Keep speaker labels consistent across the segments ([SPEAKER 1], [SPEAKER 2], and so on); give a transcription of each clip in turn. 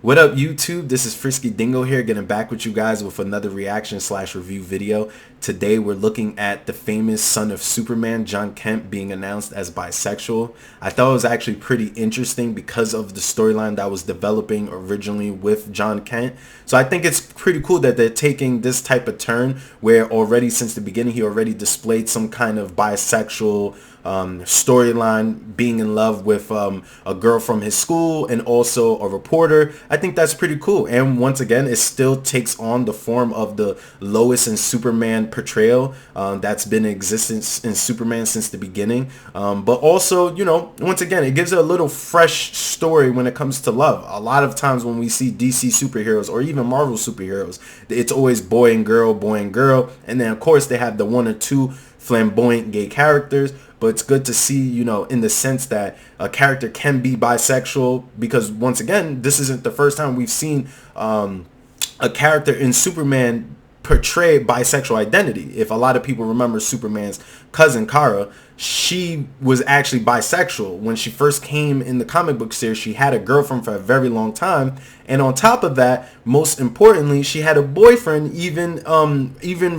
[SPEAKER 1] What up, YouTube? This is Frisky Dingo here, getting back with you guys with another reaction slash review video. Today we're looking at the famous son of Superman, John Kent, being announced as bisexual. I thought it was actually pretty interesting because of the storyline that was developing originally with John Kent. So I think it's pretty cool that they're taking this type of turn where already since the beginning he already displayed some kind of bisexual storyline, being in love with a girl from his school and also a reporter. I think that's pretty cool, and once again it still takes on the form of the Lois and Superman portrayal that's been in existence in Superman since the beginning, but also, you know, once again it gives it a little fresh story when it comes to love. A lot of times when we see DC superheroes or even Marvel superheroes, it's always boy and girl, and then of course they have the one or two flamboyant gay characters. But it's good to see, you know, in the sense that a character can be bisexual, because once again, this isn't the first time we've seen a character in Superman portray bisexual identity. If a lot of people remember Superman's cousin Kara, she was actually bisexual. When she first came in the comic book series, she had a girlfriend for a very long time, and on top of that, most importantly, she had a boyfriend even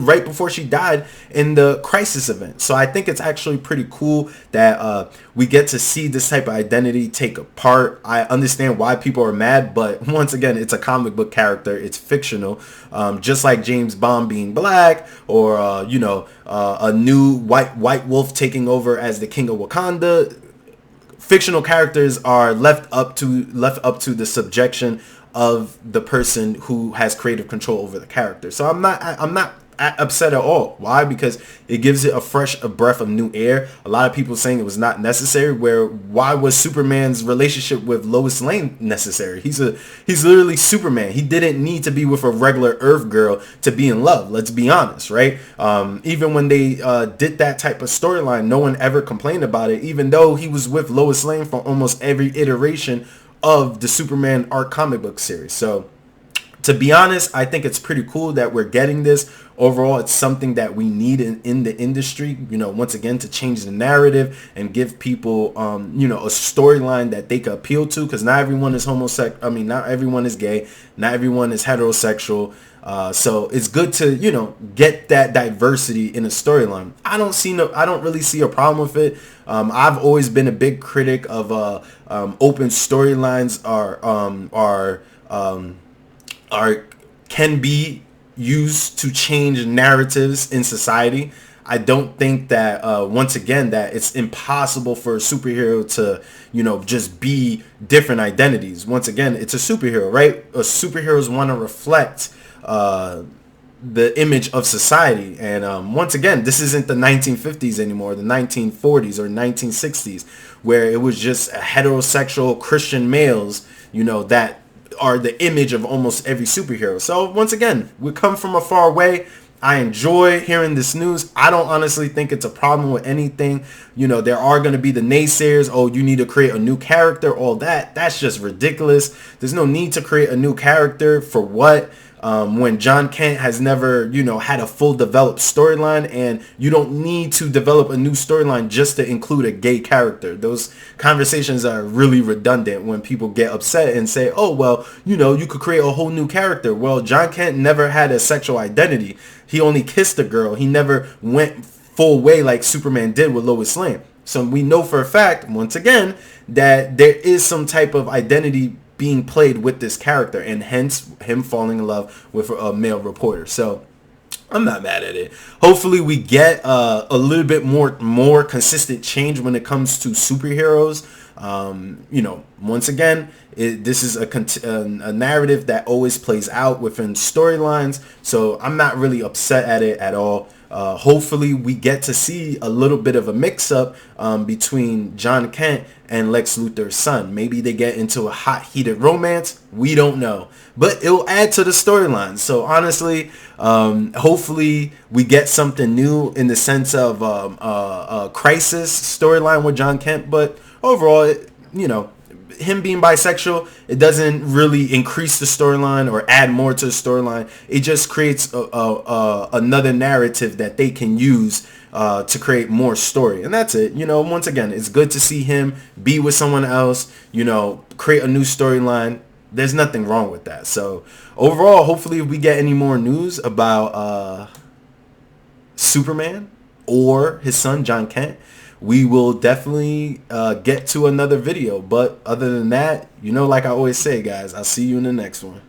[SPEAKER 1] right before she died in the Crisis event. So I think it's actually pretty cool that we get to see this type of identity take apart. I understand why people are mad, but once again, it's a comic book character, it's fictional, just like James Bond being black, or you know, a new white wolf taking over as the king of Wakanda. Fictional characters are left up to the subjection of the person who has creative control over the character. So I'm not upset at all. Why? Because it gives it a breath of new air. A lot of people saying it was not necessary. Why was Superman's relationship with Lois Lane necessary? He's literally Superman. He didn't need to be with a regular Earth girl to be in love. Let's be honest, right? Even when they did that type of storyline, no one ever complained about it, even though he was with Lois Lane for almost every iteration of the Superman art comic book series. So to be honest, I think it's pretty cool that we're getting this. Overall, it's something that we need in the industry, you know, once again, to change the narrative and give people, you know, a storyline that they could appeal to, because not everyone is homosexual. I mean, not everyone is gay. Not everyone is heterosexual. So it's good to, you know, get that diversity in a storyline. I don't really see a problem with it. I've always been a big critic of open storylines can be used to change narratives in society. I don't think that once again that it's impossible for a superhero to, you know, just be different identities. Once again, it's a superhero, right? Superheroes want to reflect the image of society, and once again, this isn't the 1950s anymore, the 1940s or 1960s, where it was just heterosexual Christian males, you know, that are the image of almost every superhero. So once again, we come from a far way. I enjoy hearing this news. I don't honestly think it's a problem with anything. You know, there are going to be the naysayers. Oh, you need to create a new character. All that. That's just ridiculous. There's no need to create a new character for what? When John Kent has never, you know, had a full developed storyline, and you don't need to develop a new storyline just to include a gay character. Those conversations are really redundant when people get upset and say, oh, well, you know, you could create a whole new character. Well, John Kent never had a sexual identity. He only kissed a girl. He never went full way like Superman did with Lois Lane. So we know for a fact, once again, that there is some type of identity being played with this character, and hence him falling in love with a male reporter. So I'm not mad at it. Hopefully we get a little bit more consistent change when it comes to superheroes. You know, once again, this is a narrative that always plays out within storylines, so I'm not really upset at it at all. Hopefully we get to see a little bit of a mix-up between John Kent and Lex Luthor's son. Maybe they get into a hot, heated romance. We don't know. But it'll add to the storyline. So honestly, hopefully we get something new in the sense of a crisis storyline with John Kent. But overall, you know, him being bisexual, it doesn't really increase the storyline or add more to the storyline. It just creates another narrative that they can use to create more story, and that's it. You know, once again, it's good to see him be with someone else, you know, create a new storyline. there's nothing wrong with that. So overall, hopefully if we get any more news about Superman or his son John Kent, we will definitely get to another video. But other than that, like I always say, guys, I'll see you in the next one.